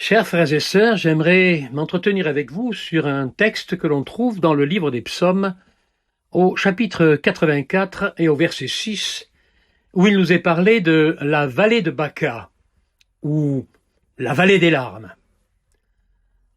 Chers frères et sœurs, j'aimerais m'entretenir avec vous sur un texte que l'on trouve dans le livre des Psaumes, au chapitre 84 et au verset 6, où il nous est parlé de la vallée de Baca, ou la vallée des larmes.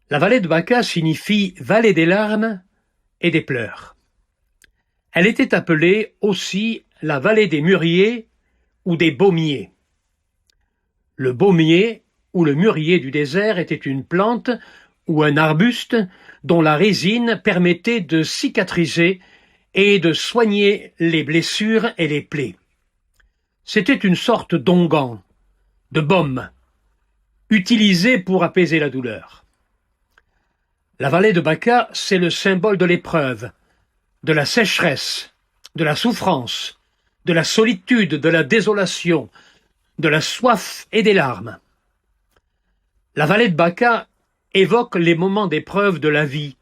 La vallée de Baca signifie vallée des larmes et des pleurs. Elle était appelée aussi la vallée des mûriers ou des baumiers. Le baumier ou le mûrier du désert était une plante ou un arbuste dont la résine permettait de cicatriser et de soigner les blessures et les plaies. C'était une sorte d'onguent, de baume, utilisé pour apaiser la douleur. La vallée de Baca, c'est le symbole de l'épreuve, de la sécheresse, de la souffrance, de la solitude, de la désolation, de la soif et des larmes. La vallée de Baca évoque les moments d'épreuve de la vie,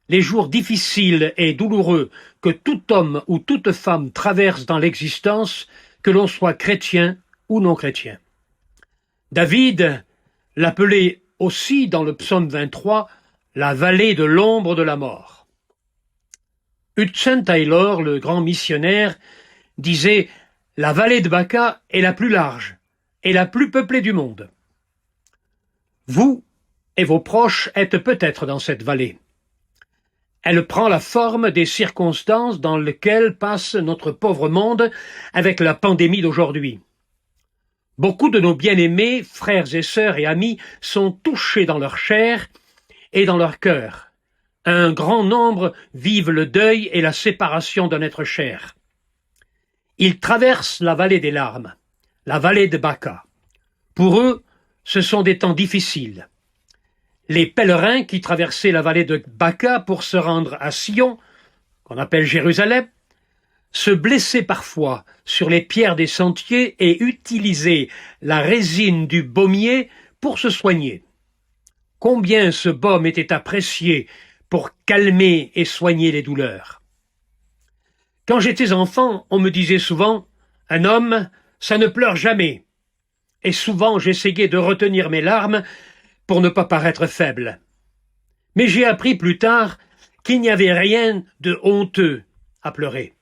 les jours difficiles et douloureux que tout homme ou toute femme traverse dans l'existence, que l'on soit chrétien ou non chrétien. David l'appelait aussi dans le psaume 23 la vallée de l'ombre de la mort. Hudson Taylor, le grand missionnaire, disait « La vallée de Baca est la plus large et la plus peuplée du monde ». Vous et vos proches êtes peut-être dans cette vallée. Elle prend la forme des circonstances dans lesquelles passe notre pauvre monde avec la pandémie d'aujourd'hui. Beaucoup de nos bien-aimés, frères et sœurs et amis, sont touchés dans leur chair et dans leur cœur. Un grand nombre vivent le deuil et la séparation d'un être cher. Ils traversent la vallée des larmes, la vallée de Baca. Pour eux, ce sont des temps difficiles. Les pèlerins qui traversaient la vallée de Baca pour se rendre à Sion, qu'on appelle Jérusalem, se blessaient parfois sur les pierres des sentiers et utilisaient la résine du baumier pour se soigner. Combien ce baume était apprécié pour calmer et soigner les douleurs. Quand j'étais enfant, on me disait souvent « Un homme, ça ne pleure jamais ». Et souvent j'essayais de retenir mes larmes pour ne pas paraître faible. Mais j'ai appris plus tard qu'il n'y avait rien de honteux à pleurer.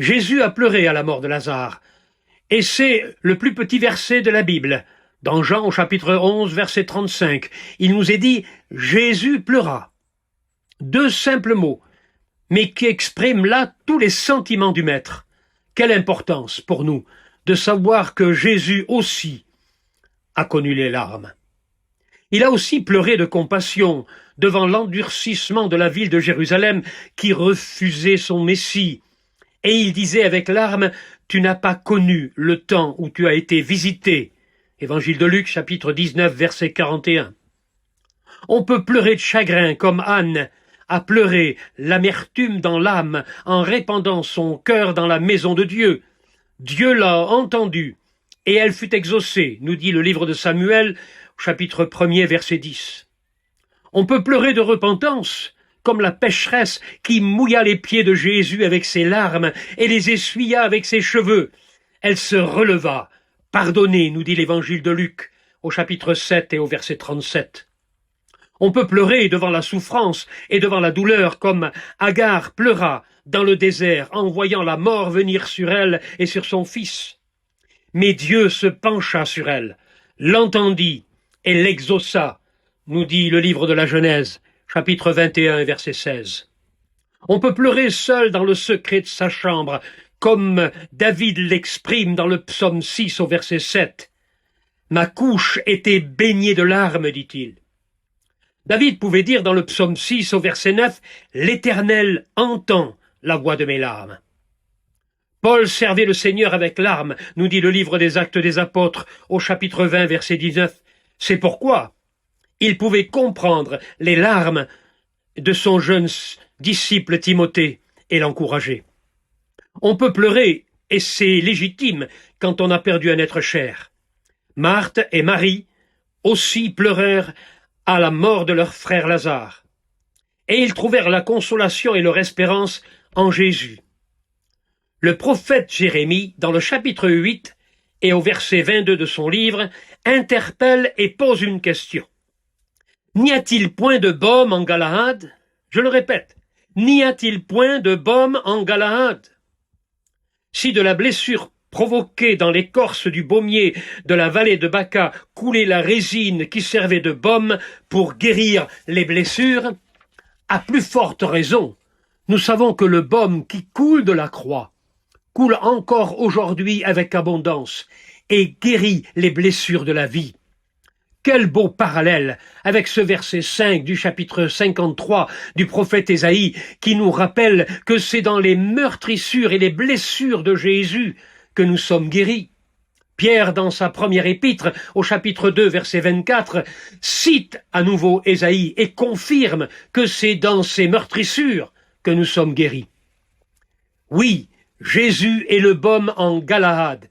Jésus a pleuré à la mort de Lazare, et c'est le plus petit verset de la Bible. Dans Jean au chapitre 11, verset 35, il nous est dit « Jésus pleura ». 2 simples mots, mais qui expriment là tous les sentiments du Maître. Quelle importance pour nous de savoir que Jésus aussi a connu les larmes. Il a aussi pleuré de compassion devant l'endurcissement de la ville de Jérusalem qui refusait son Messie. Et il disait avec larmes, « Tu n'as pas connu le temps où tu as été visité ». Évangile de Luc, chapitre 19, verset 41. On peut pleurer de chagrin comme Anne a pleuré l'amertume dans l'âme en répandant son cœur dans la maison de Dieu. Dieu l'a entendue, et elle fut exaucée, nous dit le livre de Samuel, chapitre 1er, verset 10. On peut pleurer de repentance, comme la pécheresse qui mouilla les pieds de Jésus avec ses larmes et les essuya avec ses cheveux. Elle se releva, pardonnée, nous dit l'évangile de Luc, au chapitre 7 et au verset 37. On peut pleurer devant la souffrance et devant la douleur, comme Agar pleura dans le désert en voyant la mort venir sur elle et sur son fils. Mais Dieu se pencha sur elle, l'entendit et l'exauça, nous dit le livre de la Genèse, chapitre 21, verset 16. On peut pleurer seul dans le secret de sa chambre, comme David l'exprime dans le psaume 6 au verset 7. « Ma couche était baignée de larmes, dit-il. » David pouvait dire dans le psaume 6 au verset 9 « L'Éternel entend la voix de mes larmes. » Paul servait le Seigneur avec larmes, nous dit le livre des Actes des Apôtres au chapitre 20, verset 19. C'est pourquoi il pouvait comprendre les larmes de son jeune disciple Timothée et l'encourager. On peut pleurer, et c'est légitime quand on a perdu un être cher. Marthe et Marie aussi pleurèrent à la mort de leur frère Lazare. Et ils trouvèrent la consolation et leur espérance en Jésus. Le prophète Jérémie, dans le chapitre 8 et au verset 22 de son livre, interpelle et pose une question. N'y a-t-il point de baume en Galaad? Je le répète, n'y a-t-il point de baume en Galaad? Si de la blessure provoquée dans l'écorce du baumier de la vallée de Baca coulait la résine qui servait de baume pour guérir les blessures, à plus forte raison, nous savons que le baume qui coule de la croix coule encore aujourd'hui avec abondance et guérit les blessures de la vie. Quel beau parallèle avec ce verset 5 du chapitre 53 du prophète Ésaïe qui nous rappelle que c'est dans les meurtrissures et les blessures de Jésus que nous sommes guéris. Pierre, dans sa première épître, au chapitre 2, verset 24, cite à nouveau Ésaïe et confirme que c'est dans ces meurtrissures que nous sommes guéris. Oui, Jésus est le baume en Galaad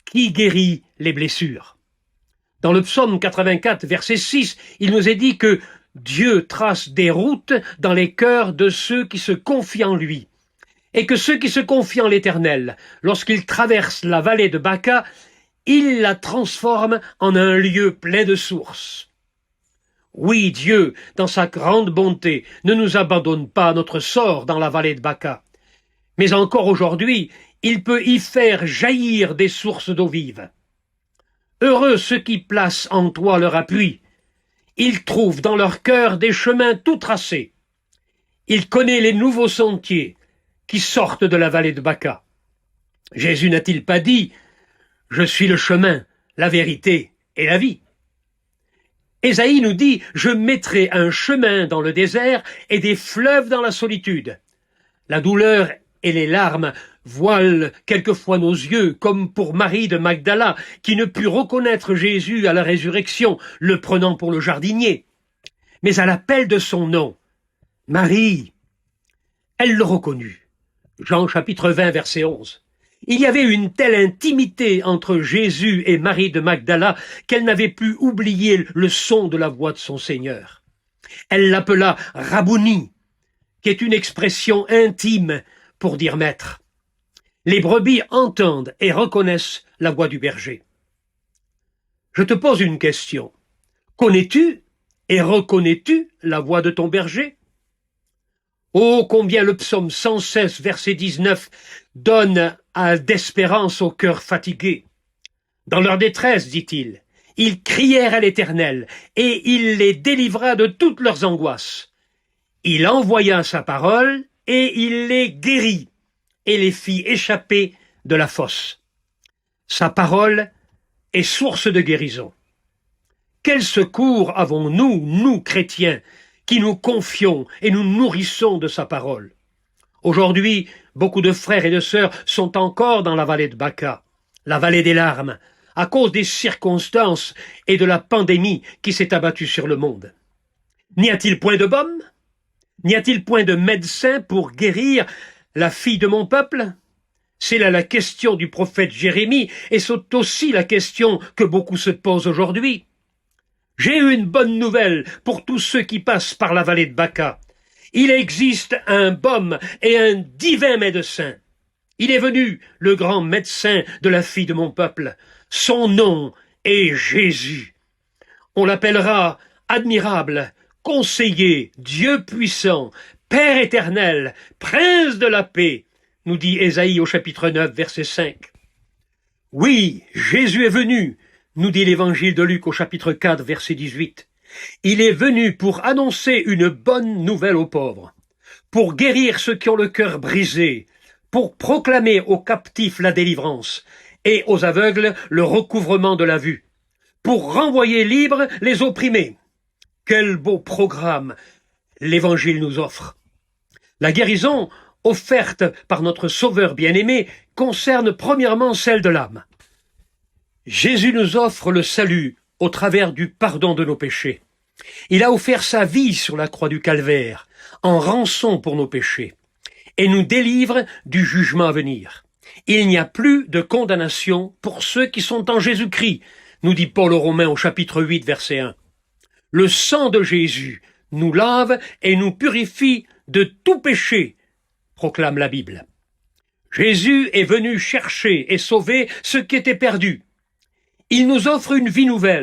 qui guérit les blessures. Dans le psaume 84, verset 6, il nous est dit que Dieu trace des routes dans les cœurs de ceux qui se confient en lui, et que ceux qui se confient en l'Éternel, lorsqu'ils traversent la vallée de Baca, il la transforme en un lieu plein de sources. Oui, Dieu, dans sa grande bonté, ne nous abandonne pas à notre sort dans la vallée de Baca. Mais encore aujourd'hui, il peut y faire jaillir des sources d'eau vive. Heureux ceux qui placent en toi leur appui. Ils trouvent dans leur cœur des chemins tout tracés. Il connaît les nouveaux sentiers qui sortent de la vallée de Baca. Jésus n'a-t-il pas dit « Je suis le chemin, la vérité et la vie ». Ésaïe nous dit « Je mettrai un chemin dans le désert et des fleuves dans la solitude ». La douleur et les larmes voilent quelquefois nos yeux, comme pour Marie de Magdala, qui ne put reconnaître Jésus à la résurrection, le prenant pour le jardinier. Mais à l'appel de son nom, Marie, elle le reconnut. Jean chapitre 20, verset 11. Il y avait une telle intimité entre Jésus et Marie de Magdala qu'elle n'avait pu oublier le son de la voix de son Seigneur. Elle l'appela Rabouni, qui est une expression intime pour dire maître. Les brebis entendent et reconnaissent la voix du berger. Je te pose une question. Connais-tu et reconnais-tu la voix de ton berger? Oh, combien le psaume 116, verset 19, donne d'espérance au cœur fatigué. Dans leur détresse, dit-il, ils crièrent à l'Éternel, et il les délivra de toutes leurs angoisses. Il envoya sa parole, et il les guérit, et les fit échapper de la fosse. Sa parole est source de guérison. Quel secours avons-nous, nous chrétiens, qui nous confions et nous nourrissons de sa parole? Aujourd'hui, beaucoup de frères et de sœurs sont encore dans la vallée de Baca, la vallée des larmes, à cause des circonstances et de la pandémie qui s'est abattue sur le monde. N'y a-t-il point de baume? N'y a-t-il point de médecin pour guérir la fille de mon peuple? C'est là la question du prophète Jérémie, et c'est aussi la question que beaucoup se posent aujourd'hui. J'ai une bonne nouvelle pour tous ceux qui passent par la vallée de Baca. Il existe un baume et un divin médecin. Il est venu, le grand médecin de la fille de mon peuple. Son nom est Jésus. On l'appellera admirable, conseiller, Dieu puissant, Père éternel, Prince de la paix, nous dit Ésaïe au chapitre 9, verset 5. Oui, Jésus est venu, nous dit l'évangile de Luc au chapitre 4, verset 18. Il est venu pour annoncer une bonne nouvelle aux pauvres, pour guérir ceux qui ont le cœur brisé, pour proclamer aux captifs la délivrance et aux aveugles le recouvrement de la vue, pour renvoyer libres les opprimés. Quel beau programme l'Évangile nous offre. La guérison offerte par notre Sauveur bien-aimé concerne premièrement celle de l'âme. Jésus nous offre le salut au travers du pardon de nos péchés. Il a offert sa vie sur la croix du Calvaire, en rançon pour nos péchés, et nous délivre du jugement à venir. Il n'y a plus de condamnation pour ceux qui sont en Jésus-Christ, nous dit Paul aux Romains au chapitre 8, verset 1. Le sang de Jésus nous lave et nous purifie de tout péché, proclame la Bible. Jésus est venu chercher et sauver ceux qui étaient perdus. Il nous offre une vie nouvelle.